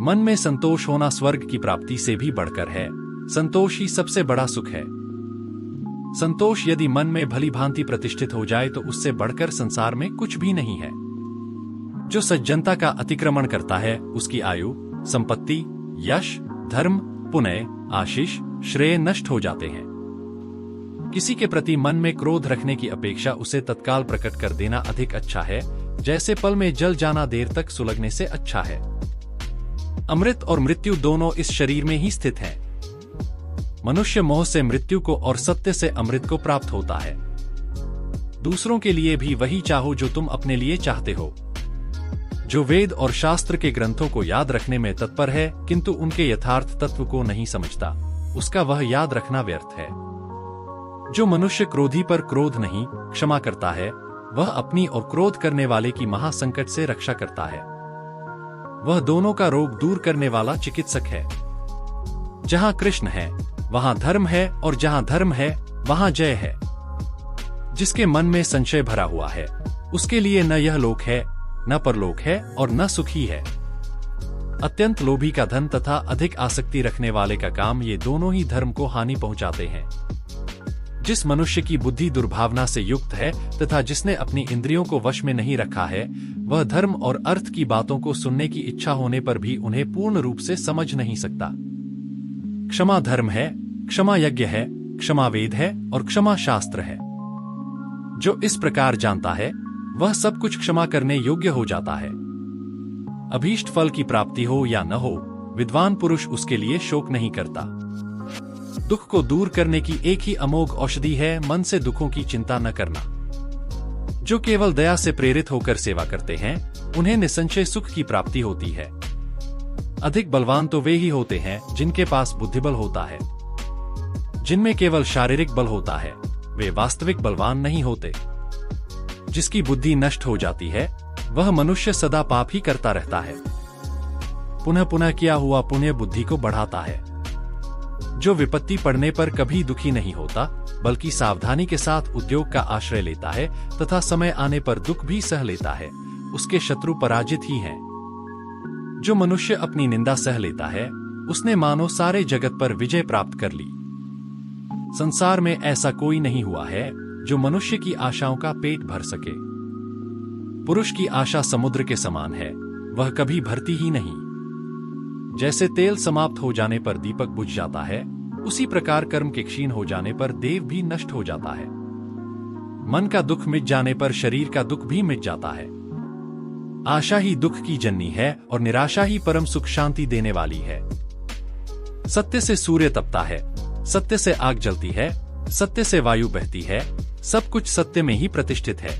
मन में संतोष होना स्वर्ग की प्राप्ति से भी बढ़कर है। संतोष ही सबसे बड़ा सुख है। संतोष यदि मन में भली भांति प्रतिष्ठित हो जाए तो उससे बढ़कर संसार में कुछ भी नहीं है। जो सज्जनता का अतिक्रमण करता है उसकी आयु, संपत्ति, यश, धर्म, पुण्य, आशीष, श्रेय नष्ट हो जाते हैं। किसी के प्रति मन में क्रोध रखने की अपेक्षा उसे तत्काल प्रकट कर देना अधिक अच्छा है, जैसे पल में जल जाना देर तक सुलगने से अच्छा है। अमृत और मृत्यु दोनों इस शरीर में ही स्थित हैं। मनुष्य मोह से मृत्यु को और सत्य से अमृत को प्राप्त होता है। दूसरों के लिए भी वही चाहो जो तुम अपने लिए चाहते हो। जो वेद और शास्त्र के ग्रंथों को याद रखने में तत्पर है किंतु उनके यथार्थ तत्व को नहीं समझता, उसका वह याद रखना व्यर्थ है। जो मनुष्य क्रोधी पर क्रोध नहीं क्षमा करता है, वह अपनी और क्रोध करने वाले की महासंकट से रक्षा करता है। वह दोनों का रोग दूर करने वाला चिकित्सक है। जहां कृष्ण है वहां धर्म है, और जहां धर्म है वहां जय है। जिसके मन में संशय भरा हुआ है उसके लिए न यह लोक है, न परलोक है, और न सुखी है। अत्यंत लोभी का धन तथा अधिक आसक्ति रखने वाले का काम, ये दोनों ही धर्म को हानि पहुंचाते हैं। जिस मनुष्य की बुद्धि दुर्भावना से युक्त है तथा जिसने अपनी इंद्रियों को वश में नहीं रखा है, वह धर्म और अर्थ की बातों को सुनने की इच्छा होने पर भी उन्हें पूर्ण रूप से समझ नहीं सकता। क्षमा धर्म है, क्षमा यज्ञ है, क्षमा वेद है और क्षमा शास्त्र है। जो इस प्रकार जानता है वह सब कुछ क्षमा करने योग्य हो जाता है। अभीष्ट फल की प्राप्ति हो या न हो, विद्वान पुरुष उसके लिए शोक नहीं करता। दुख को दूर करने की एक ही अमोघ औषधि है मन से दुखों की चिंता न करना। जो केवल दया से प्रेरित होकर सेवा करते हैं उन्हें निसंशय सुख की प्राप्ति होती है। अधिक बलवान तो वे ही होते हैं जिनके पास बुद्धिबल होता है। जिनमें केवल शारीरिक बल होता है वे वास्तविक बलवान नहीं होते। जिसकी बुद्धि नष्ट हो जाती है वह मनुष्य सदा पाप ही करता रहता है। पुनः पुनः किया हुआ पुण्य बुद्धि को बढ़ाता है। जो विपत्ति पड़ने पर कभी दुखी नहीं होता बल्कि सावधानी के साथ उद्योग का आश्रय लेता है तथा समय आने पर दुख भी सह लेता है, उसके शत्रु पराजित ही हैं। जो मनुष्य अपनी निंदा सह लेता है उसने मानो सारे जगत पर विजय प्राप्त कर ली। संसार में ऐसा कोई नहीं हुआ है जो मनुष्य की आशाओं का पेट भर सके। पुरुष की आशा समुद्र के समान है, वह कभी भरती ही नहीं। जैसे तेल समाप्त हो जाने पर दीपक बुझ जाता है, उसी प्रकार कर्म के क्षीण हो जाने पर देव भी नष्ट हो जाता है। मन का दुख मिट जाने पर शरीर का दुख भी मिट जाता है। आशा ही दुख की जननी है और निराशा ही परम सुख शांति देने वाली है। सत्य से सूर्य तपता है, सत्य से आग जलती है, सत्य से वायु बहती है, सब कुछ सत्य में ही प्रतिष्ठित है।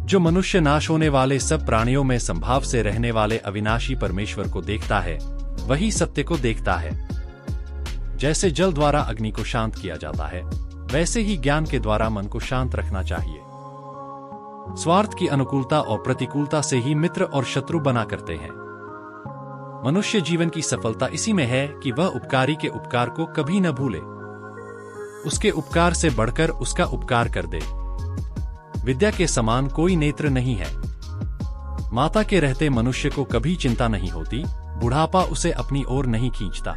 जो मनुष्य नाश होने वाले सब प्राणियों में संभाव से रहने वाले अविनाशी परमेश्वर को देखता है वही सत्य को देखता है। जैसे जल द्वारा अग्नि को शांत किया जाता है वैसे ही ज्ञान के द्वारा मन को शांत रखना चाहिए। स्वार्थ की अनुकूलता और प्रतिकूलता से ही मित्र और शत्रु बना करते हैं। मनुष्य जीवन की सफलता इसी में है कि वह उपकारी के उपकार को कभी न भूले, उसके उपकार से बढ़कर उसका उपकार कर दे। विद्या के समान कोई नेत्र नहीं है। माता के रहते मनुष्य को कभी चिंता नहीं होती, बुढ़ापा उसे अपनी ओर नहीं खींचता।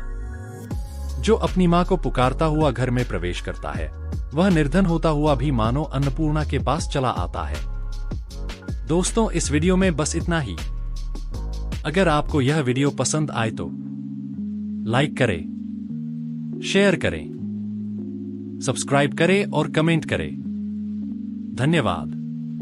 जो अपनी मां को पुकारता हुआ घर में प्रवेश करता है वह निर्धन होता हुआ भी मानो अन्नपूर्णा के पास चला आता है। दोस्तों, इस वीडियो में बस इतना ही। अगर आपको यह वीडियो पसंद आए तो लाइक करें, शेयर करें, सब्सक्राइब करें और कमेंट करें। धन्यवाद।